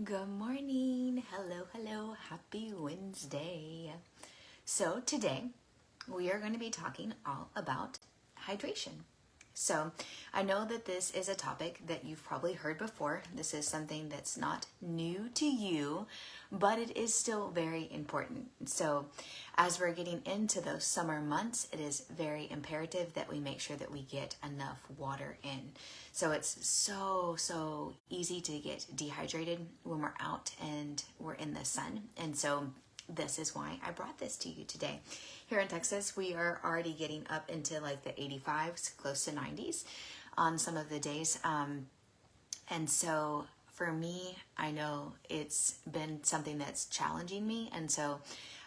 Good morning. Hello, hello. Happy Wednesday. So, today we are going to be talking all about hydration. So, I know that this is a topic that you've probably heard before. This is something that's not new to you, but it is still very important. So, as we're getting into those summer months, it is very imperative that we make sure that we get enough water in. So, it's so easy to get dehydrated when we're out and we're in the sun. And so, this is why I brought this to you today. Here in Texas, we are already getting up into like the 85s, close to 90s on some of the days. And so for me, I know it's been something that's challenging me. And so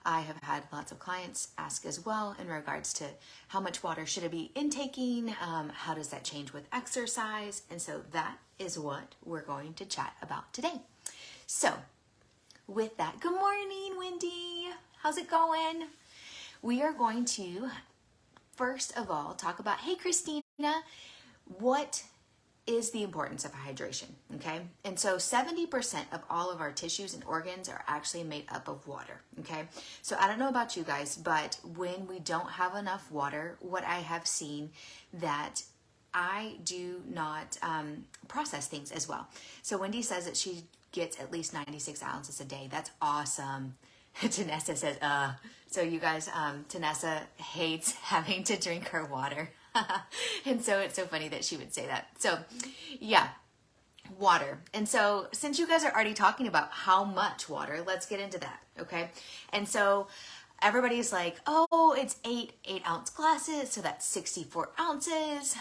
I have had lots of clients ask as well in regards to how much water should I be intaking? How does that change with exercise? And so that is what we're going to chat about today. So with that, good morning, Wendy. How's it going? We are going to, first of all, talk about, hey, Christina, what is the importance of hydration, okay? And so 70% of all of our tissues and organs are actually made up of water, okay? So I don't know about you guys, but when we don't have enough water, what I have seen that I do not process things as well. So Wendy says that she gets at least 96 ounces a day. That's awesome. Tanessa says, So you guys, Tanessa hates having to drink her water. And so it's so funny that she would say that. So yeah, water. And so since you guys are already talking about how much water, let's get into that, okay? And so everybody's like, oh, it's 8-ounce glasses, so that's 64 ounces.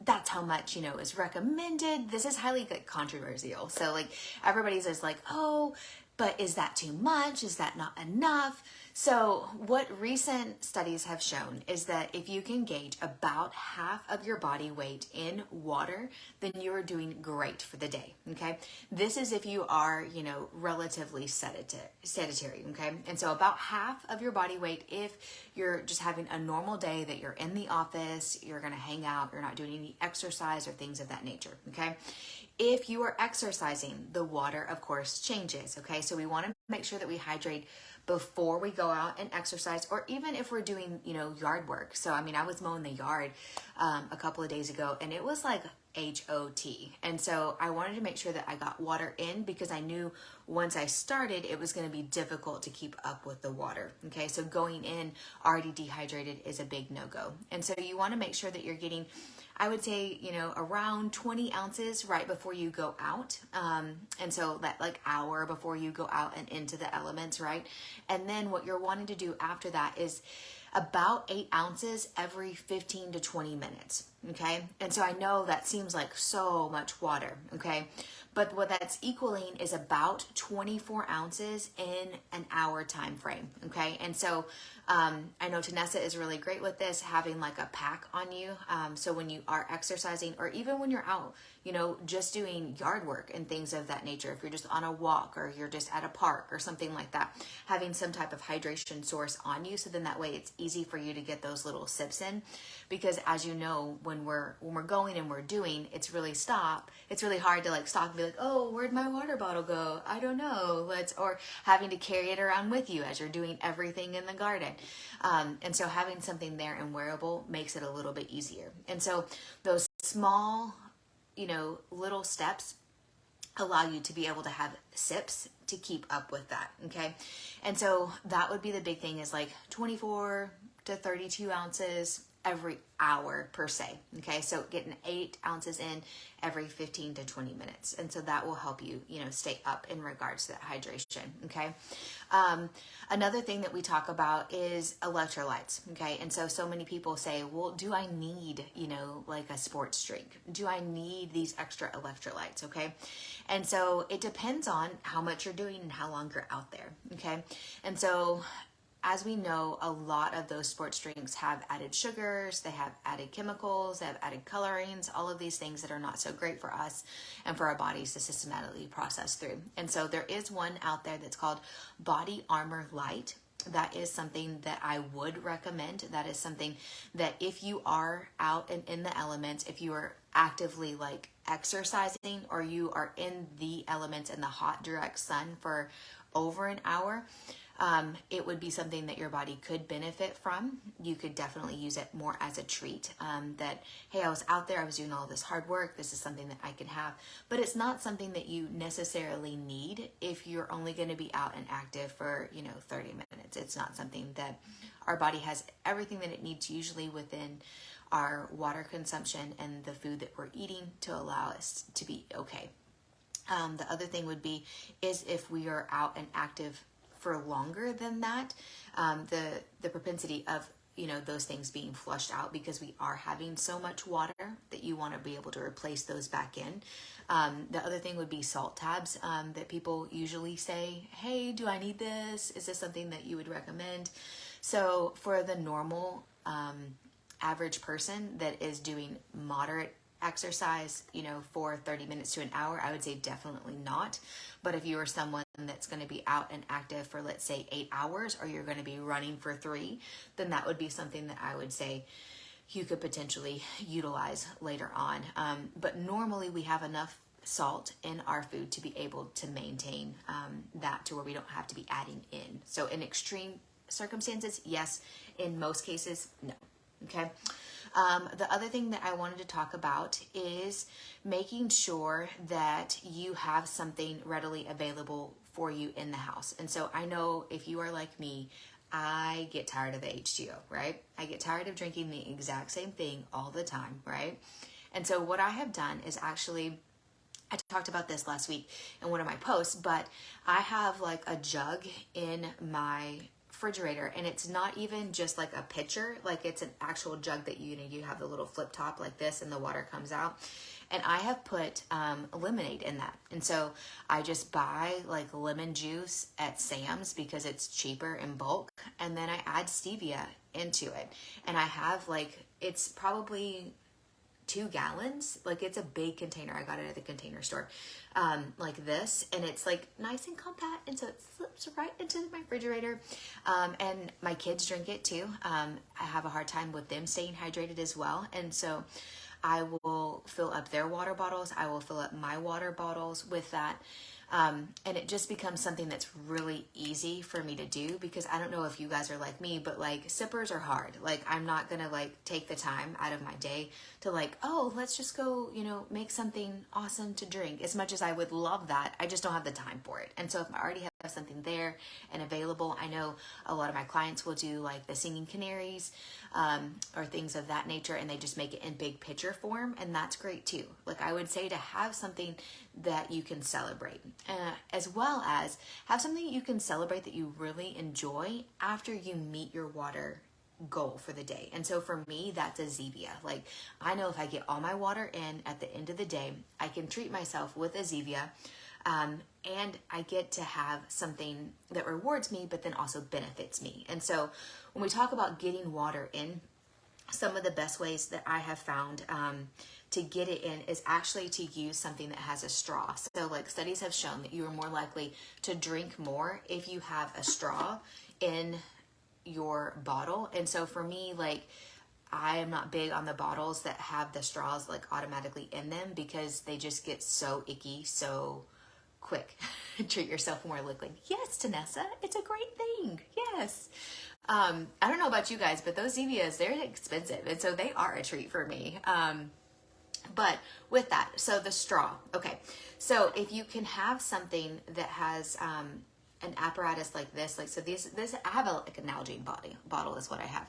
That's how much, is recommended. This is highly controversial. So like everybody's just like, oh, but is that too much? Is that not enough? So what recent studies have shown is that if you can gauge about half of your body weight in water, then you are doing great for the day, okay? This is if you are, relatively sedentary, okay? And so about half of your body weight if you're just having a normal day that you're in the office, you're gonna hang out, you're not doing any exercise or things of that nature, okay? If you are exercising, the water, of course, changes, okay? So we want to make sure that we hydrate before we go out and exercise, or even if we're doing, yard work. So, I was mowing the yard a couple of days ago, and it was like HOT. And so I wanted to make sure that I got water in because I knew once I started, it was going to be difficult to keep up with the water. Okay, so going in already dehydrated is a big no-go. And so you want to make sure that you're getting, I would say, around 20 ounces right before you go out. And so that like hour before you go out and into the elements, right? And then what you're wanting to do after that is about 8 ounces every 15 to 20 minutes, okay? And so I know that seems like so much water, okay? But what that's equaling is about 24 ounces in an hour time frame, okay? And so I know Tanessa is really great with this, having like a pack on you. So when you are exercising, or even when you're out, just doing yard work and things of that nature, if you're just on a walk or you're just at a park or something like that, having some type of hydration source on you, so then that way it's easy for you to get those little sips in. Because as you know, when we're going and we're doing, it's really hard to like stop and be like, oh, where'd my water bottle go? I don't know. Or having to carry it around with you as you're doing everything in the garden. And so having something there and wearable makes it a little bit easier. And so those small, little steps allow you to be able to have sips to keep up with that, okay? And so that would be the big thing, is like 24 to 32 ounces every hour per se, okay? So getting 8 ounces in every 15 to 20 minutes. And so that will help you, stay up in regards to that hydration, okay? Another thing that we talk about is electrolytes, okay? And so many people say, well, do I need, like a sports drink? Do I need these extra electrolytes, okay? And so it depends on how much you're doing and how long you're out there, okay? And so as we know, a lot of those sports drinks have added sugars, they have added chemicals, they have added colorings, all of these things that are not so great for us and for our bodies to systematically process through. And so there is one out there that's called Body Armor Light. That is something that I would recommend. That is something that if you are out and in the elements, if you are actively like exercising or you are in the elements in the hot direct sun for over an hour, it would be something that your body could benefit from. You could definitely use it more as a treat, that, hey, I was out there, I was doing all this hard work, this is something that I can have. But it's not something that you necessarily need if you're only going to be out and active for, 30 minutes. It's not something that our body has everything that it needs usually within our water consumption and the food that we're eating to allow us to be okay. The other thing would be is if we are out and active for longer than that, the propensity of those things being flushed out, because we are having so much water that you want to be able to replace those back in. The other thing would be salt tabs, that people usually say, hey, do I need this? Is this something that you would recommend? So for the normal average person that is doing moderate exercise, for 30 minutes to an hour, I would say definitely not. But if you are someone that's going to be out and active for, let's say, 8 hours, or you're going to be running for 3, then that would be something that I would say you could potentially utilize later on. But normally we have enough salt in our food to be able to maintain that to where we don't have to be adding in. So in extreme circumstances, yes. In most cases, no. Okay. The other thing that I wanted to talk about is making sure that you have something readily available for you in the house. And so I know if you are like me, I get tired of the H2O, right? I get tired of drinking the exact same thing all the time, right? And so what I have done is actually, I talked about this last week in one of my posts, but I have like a jug in my refrigerator, and it's not even just like a pitcher, like it's an actual jug that you have the little flip top like this and the water comes out, and I have put lemonade in that. And so I just buy like lemon juice at Sam's because it's cheaper in bulk, and then I add stevia into it, and I have like, it's probably 2 gallons, like it's a big container. I got it at the Container Store, like this, and it's like nice and compact, and so it slips right into my refrigerator. And my kids drink it too. I have a hard time with them staying hydrated as well, and so I will fill up their water bottles. I will fill up my water bottles with that. And it just becomes something that's really easy for me to do, because I don't know if you guys are like me, but like sippers are hard. Like I'm not going to like take the time out of my day to like, oh, let's just go, make something awesome to drink. As much as I would love that, I just don't have the time for it. And so if I already have something there and available, I know a lot of my clients will do like the singing canaries, or things of that nature, and they just make it in big pitcher form, and that's great too. Like I would say to have something that you can celebrate, as well as have something you can celebrate that you really enjoy after you meet your water goal for the day. And so for me, that's a Zevia. Like I know if I get all my water in at the end of the day, I can treat myself with a Zevia, and I get to have something that rewards me, but then also benefits me. And so when we talk about getting water in, some of the best ways that I have found to get it in is actually to use something that has a straw. So like studies have shown that you are more likely to drink more if you have a straw in your bottle. And so for me, like I am not big on the bottles that have the straws like automatically in them, because they just get so icky so quick. Treat yourself more liquid. Yes, Tanessa, it's a great thing. Yes. I don't know about you guys, but those Zevias, they're expensive, and so they are a treat for me. But with that, so the straw. Okay, so if you can have something that has an apparatus like this, like so this I have like an Nalgene bottle is what I have,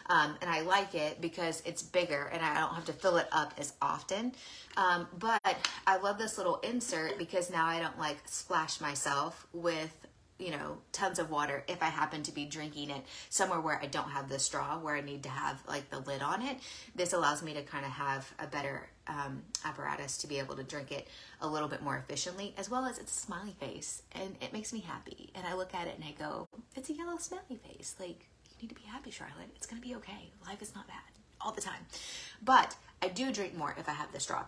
and I like it because it's bigger and I don't have to fill it up as often. But I love this little insert because now I don't like splash myself with tons of water if I happen to be drinking it somewhere where I don't have the straw, where I need to have like the lid on it. This allows me to kind of have a better apparatus to be able to drink it a little bit more efficiently, as well as it's a smiley face, and it makes me happy. And I look at it and I go, it's a yellow smiley face. Like, you need to be happy, Charlotte. It's going to be okay. Life is not bad all the time. But I do drink more if I have the straw.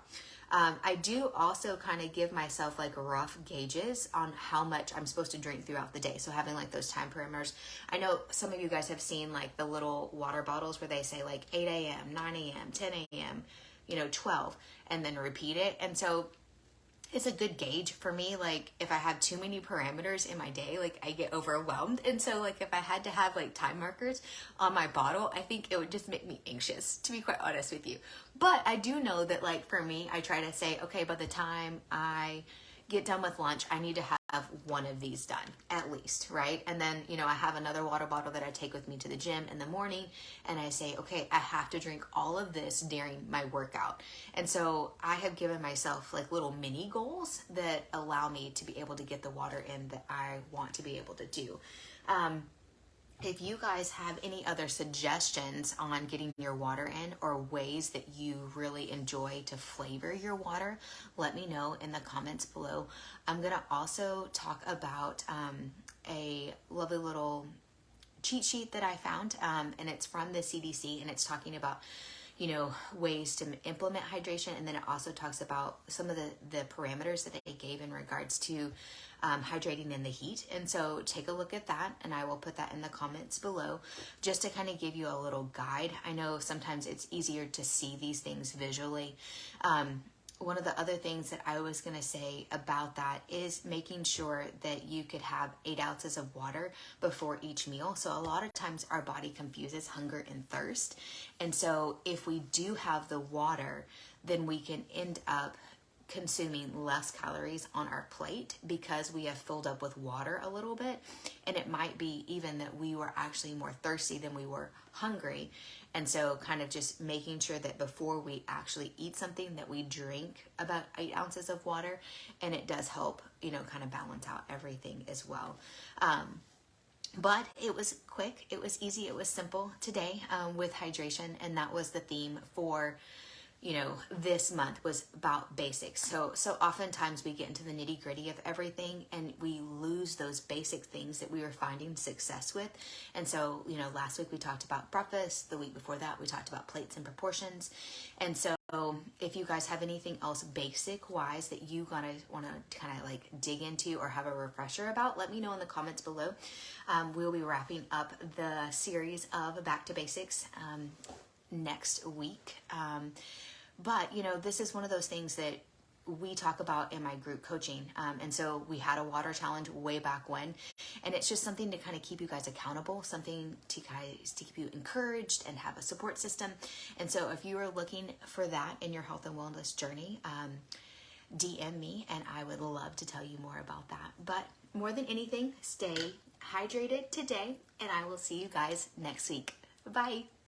I do also kind of give myself like rough gauges on how much I'm supposed to drink throughout the day. So having like those time parameters. I know some of you guys have seen like the little water bottles where they say like 8 a.m., 9 a.m., 10 a.m., 12 and then repeat it. And so it's a good gauge for me. Like if I have too many parameters in my day, like I get overwhelmed. And so like if I had to have like time markers on my bottle, I think it would just make me anxious, to be quite honest with you. But I do know that like for me, I try to say, okay, by the time I get done with lunch, I need to have one of these done at least, right? And then, I have another water bottle that I take with me to the gym in the morning, and I say, okay, I have to drink all of this during my workout. And so I have given myself like little mini goals that allow me to be able to get the water in that I want to be able to do. If you guys have any other suggestions on getting your water in or ways that you really enjoy to flavor your water, let me know in the comments below. I'm going to also talk about a lovely little cheat sheet that I found, and it's from the CDC, and it's talking about ways to implement hydration. And then it also talks about some of the parameters that they gave in regards to hydrating in the heat. And so take a look at that, and I will put that in the comments below just to kind of give you a little guide. I know sometimes it's easier to see these things visually. One of the other things that I was going to say about that is making sure that you could have 8 ounces of water before each meal. So a lot of times our body confuses hunger and thirst. And so if we do have the water, then we can end up consuming less calories on our plate because we have filled up with water a little bit. And it might be even that we were actually more thirsty than we were hungry. And so kind of just making sure that before we actually eat something that we drink about 8 ounces of water, and it does help, kind of balance out everything as well. But it was quick, it was easy, it was simple today with hydration, and that was the theme for this month was about basics. So oftentimes we get into the nitty gritty of everything and we lose those basic things that we were finding success with. And so, last week we talked about breakfast. The week before that, we talked about plates and proportions. And so if you guys have anything else basic wise that you want to kind of like dig into or have a refresher about, let me know in the comments below. We'll be wrapping up the series of Back to Basics next week. But, this is one of those things that we talk about in my group coaching. And so we had a water challenge way back when, and it's just something to kind of keep you guys accountable, something to keep you encouraged and have a support system. And so if you are looking for that in your health and wellness journey, DM me and I would love to tell you more about that. But more than anything, stay hydrated today, and I will see you guys next week. Bye.